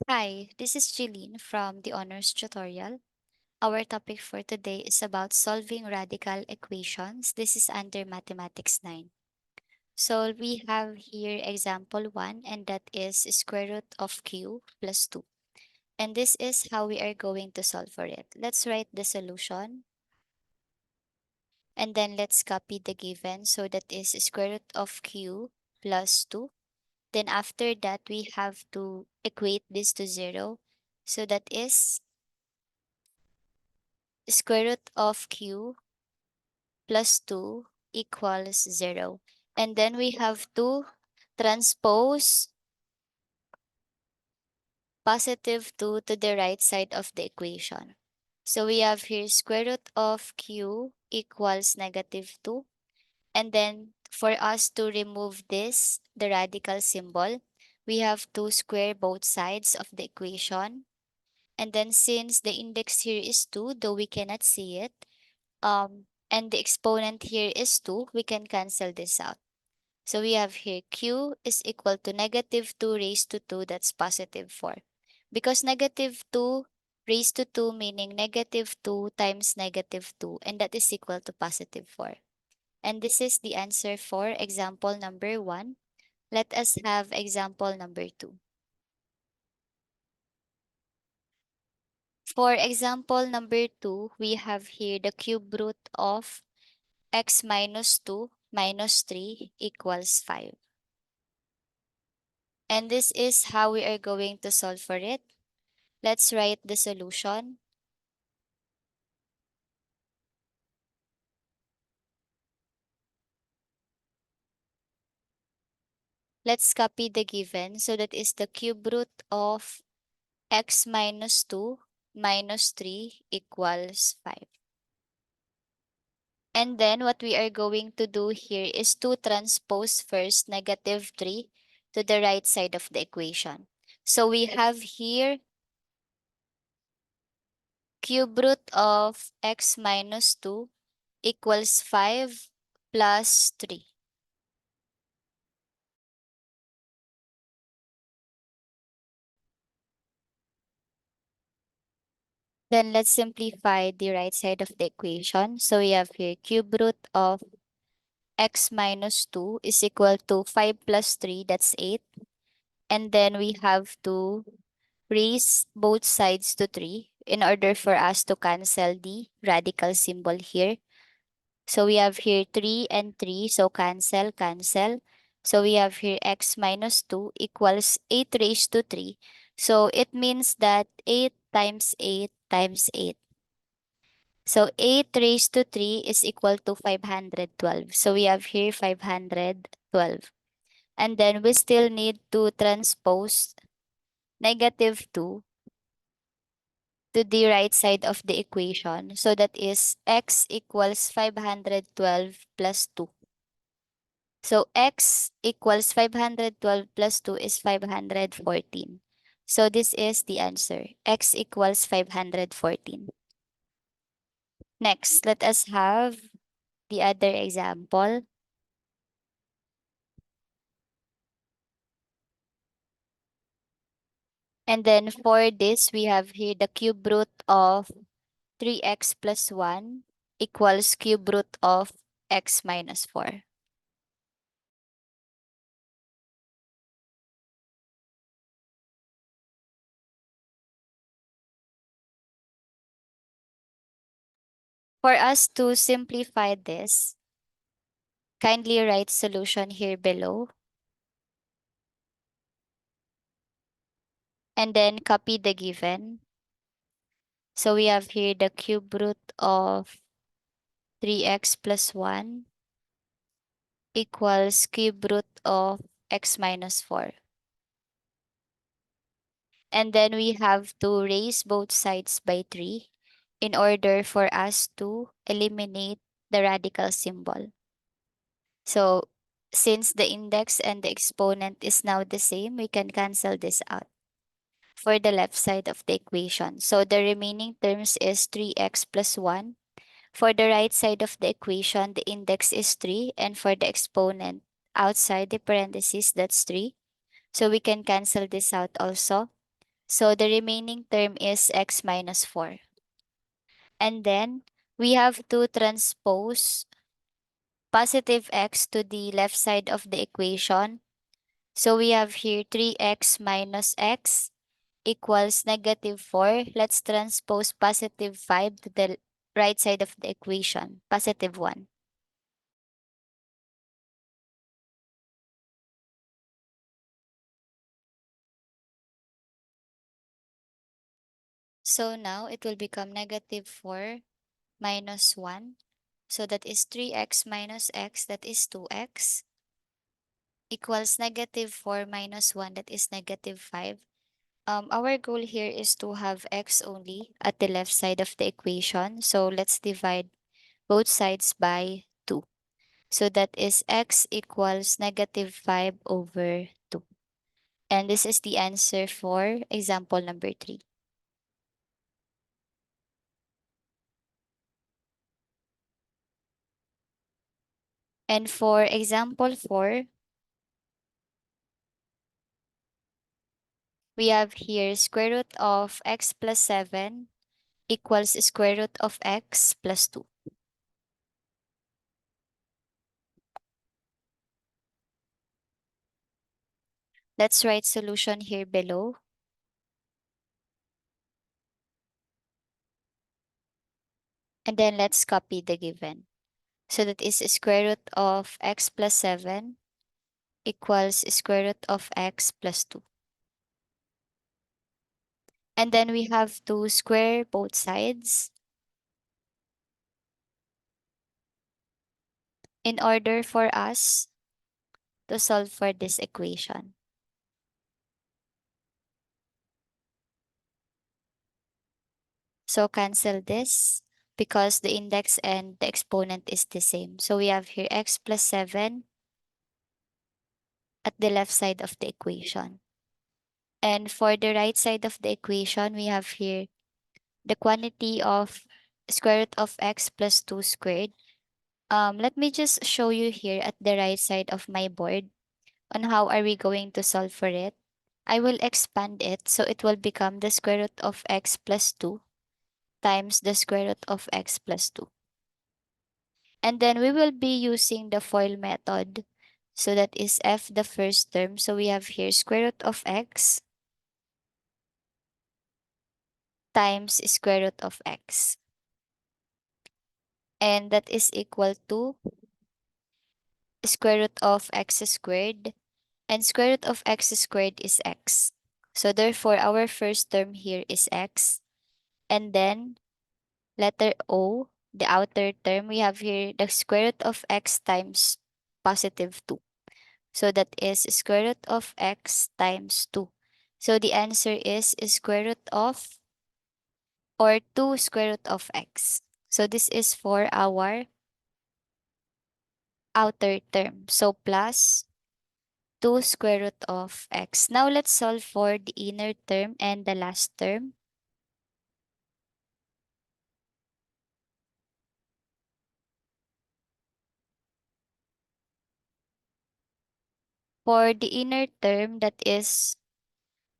Hi, this is Jeline from the Honors Tutorial. Our topic for today is about solving radical equations. This is under Mathematics 9. So we have here example 1, and that is square root of q plus 2. And this is how we are going to solve for it. Let's write the solution and then let's copy the given. So that is square root of q plus 2. Then after that, we have to equate this to 0. So that is square root of q plus 2 equals 0. And then we have to transpose positive 2 to the right side of the equation. So we have here square root of q equals negative 2. And then for us to remove this, the radical symbol, we have to square both sides of the equation. And then since the index here is 2, though we cannot see it, and the exponent here is 2, we can cancel this out. So we have here q is equal to negative 2 raised to 2, that's positive 4. Because negative 2 raised to 2 meaning negative 2 times negative 2, and that is equal to positive 4. And this is the answer for example number 1. Let us have example number 2. For example number 2, we have here the cube root of x minus 2 minus 3 equals 5. And this is how we are going to solve for it. Let's write the solution. Let's copy the given. So that is the cube root of x minus 2 minus 3 equals 5. And then what we are going to do here is to transpose first negative 3 to the right side of the equation. So we have here cube root of x minus 2 equals 5 plus 3. Then let's simplify the right side of the equation. So we have here cube root of x minus 2 is equal to 5 plus 3, that's 8. And then we have to raise both sides to 3 in order for us to cancel the radical symbol here. So we have here 3 and 3, so cancel, cancel. So we have here x minus 2 equals 8 raised to 3. So it means that 8 times 8 times 8. So 8 raised to 3 is equal to 512. So we have here 512. And then we still need to transpose negative 2 to the right side of the equation. So that is x equals 512 plus 2. So x equals 512 plus 2 is 514. So this is the answer. X equals 514. Next, let us have the other example. And then for this, we have here the cube root of 3x plus 1 equals cube root of x minus 4. For us to simplify this, kindly write solution here below and then copy the given. So we have here the cube root of 3x plus 1 equals cube root of x minus 4. And then we have to raise both sides by 3 in order for us to eliminate the radical symbol. So since the index and the exponent is now the same, we can cancel this out for the left side of the equation. So the remaining terms is 3x plus 1. For the right side of the equation, the index is 3, and for the exponent outside the parentheses, that's 3. So we can cancel this out also. So the remaining term is x minus 4. And then we have to transpose positive x to the left side of the equation. So we have here 3x minus x equals negative 4. Let's transpose positive 5 to the right side of the equation, positive 1. So now it will become negative 4 minus 1. So that is 3x minus x, that is 2x, equals negative 4 minus 1, that is negative 5. Our goal here is to have x only at the left side of the equation. So let's divide both sides by 2. So that is x equals negative 5 over 2. And this is the answer for example number 3. And for example 4, we have here square root of x plus 7 equals square root of x plus 2. Let's write solution here below. And then let's copy the given. So that is square root of x plus 7 equals square root of x plus 2. And then we have to square both sides in order for us to solve for this equation. So cancel this because the index and the exponent is the same. So we have here x plus 7 at the left side of the equation. And for the right side of the equation, we have here the quantity of square root of x plus 2 squared. Let me just show you here at the right side of my board on how are we going to solve for it. I will expand it so it will become the square root of x plus 2 times the square root of x plus 2. And then we will be using the FOIL method. So that is f the first term. So we have here square root of x times square root of x. And that is equal to square root of x squared. And square root of x squared is x. So therefore, our first term here is x. And then letter O, the outer term, we have here the square root of x times positive 2. So that is square root of x times 2. So the answer is square root of or 2 square root of x. So this is for our outer term. So plus 2 square root of x. Now let's solve for the inner term and the last term. For the inner term, that is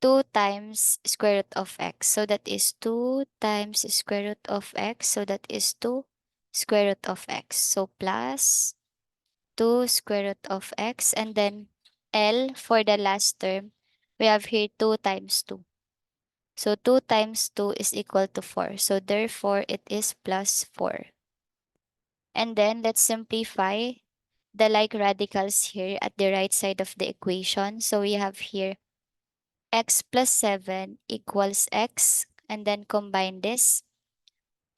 2 times square root of x. So that is 2 times square root of x. So that is 2 square root of x. So plus 2 square root of x. And then L for the last term, we have here 2 times 2. So 2 times 2 is equal to 4. So therefore, it is plus 4. And then let's simplify the like radicals here at the right side of the equation. So we have here x plus 7 equals x, and then combine this.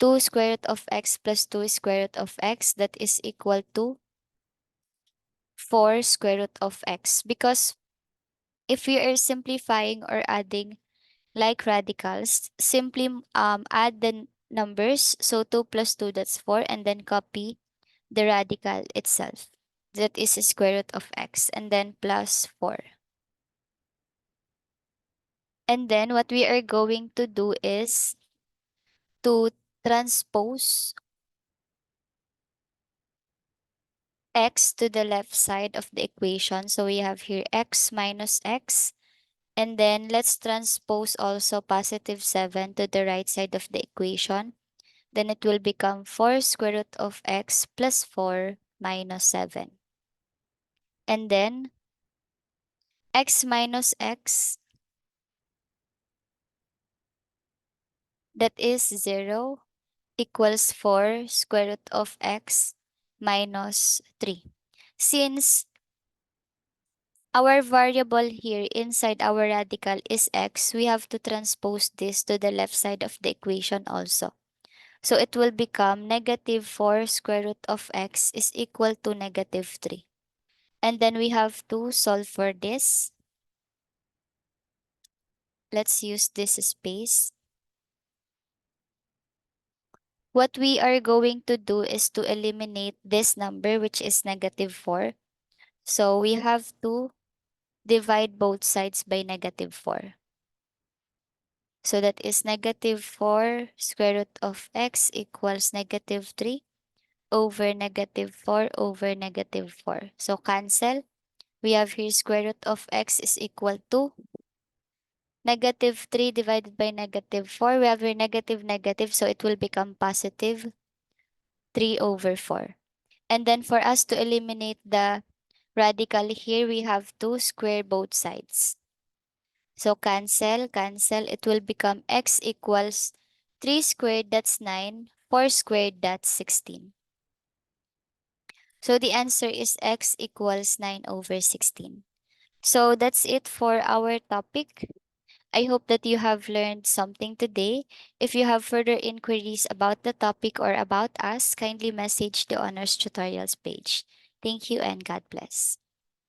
2 square root of x plus 2 square root of x, that is equal to 4 square root of x. Because if we are simplifying or adding like radicals, simply add the numbers. So 2 plus 2, that's 4, and then copy the radical itself. That is square root of x, and then plus 4. And then what we are going to do is to transpose x to the left side of the equation. So we have here x minus x And then let's transpose also positive 7 to the right side of the equation. Then it will become 4 square root of x plus 4 minus 7. And then x minus x, that is 0, equals 4 square root of x minus 3. Since our variable here inside our radical is x, we have to transpose this to the left side of the equation also. So it will become negative 4 square root of x is equal to negative 3. And then we have to solve for this. Let's use this space. What we are going to do is to eliminate this number, which is negative 4. So we have to divide both sides by negative 4. So that is negative 4 square root of x equals negative 3 over negative 4 over negative 4. So cancel. We have here square root of x is equal to negative 3 divided by negative 4. We have here negative negative, so it will become positive 3 over 4. And then for us to eliminate the radical here, we have to square both sides. So cancel, cancel. It will become x equals 3 squared, that's 9. 4 squared, that's 16. So the answer is x equals 9 over 16. So that's it for our topic. I hope that you have learned something today. If you have further inquiries about the topic or about us, kindly message the Honors Tutorials page. Thank you and God bless.